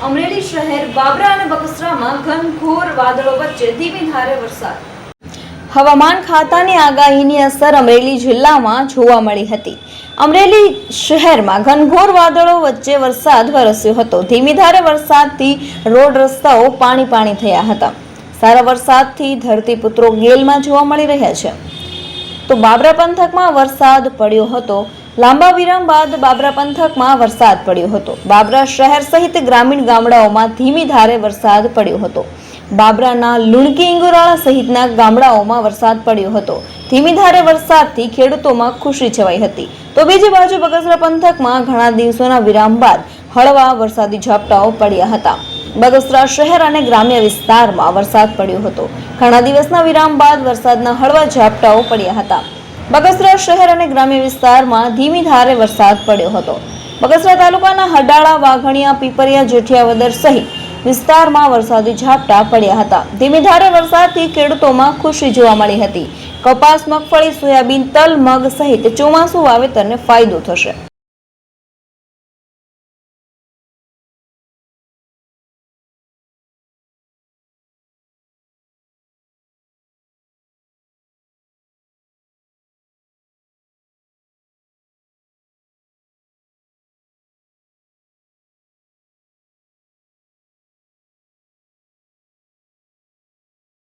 અમરેલી શહેર બાબરા અને બગસરામાં ઘનઘોર વાદળો વચ્ચે ધીમી ધારે વરસાદ. હવામાન ખાતાની આગાહીની અસર અમરેલી જિલ્લામાં જોવા મળી હતી. અમરેલી શહેરમાં ઘનઘોર વાદળો વચ્ચે વરસાદ વરસ્યો હતો. ધીમી ધારે વરસાદથી રોડ રસ્તાઓ પાણી થયા હતા. સારા વરસાદથી ધરતીપુત્રો ગેલમાં જોવા મળી રહ્યા છે. તો બાબરા પંથકમાં વરસાદ પડ્યો હતો. લાંબા વિરામ બાદ બાબરા પંથકમાં વરસાદ પડ્યો હતો. બાબરા શહેર સહિત ગ્રામીણ ગામડાઓમાં ધીમી ધારે વરસાદ પડ્યો હતો. બાબરાના લુણકી ઇંગોરાળા સહિતના ગામડાઓમાં વરસાદ પડ્યો હતો. ધીમી ધારે વરસાદથી ખેડૂતોમાં ખુશી છવાઈ હતી. તો બીજી બાજુ બગસરા પંથકમાં ઘણા દિવસોના વિરામ બાદ હળવા વરસાદી ઝાપટાઓ પડ્યા હતા. બગસરા શહેર અને ગ્રામ્ય વિસ્તારમાં વરસાદ પડ્યો હતો. ઘણા દિવસના વિરામ બાદ વરસાદના હળવા ઝાપટાઓ પડ્યા હતા. બગસરા શહેર અને ગ્રામ્ય વિસ્તારમાં ધીમી ધારે વરસાદ પડ્યો હતો. બગસરા તાલુકાના હડાળા, વાઘણિયા, પીપરિયા, જેઠિયાવદર સહિત વિસ્તારમાં વરસાદી ઝાપટા પડ્યા હતા. ધીમી ધારે વરસાદથી ખેડૂતોમાં ખુશી જોવા મળી હતી. કપાસ, મગફળી, સોયાબીન, તલ, મગ સહિત ચોમાસુ વાવેતરને ફાયદો થશે.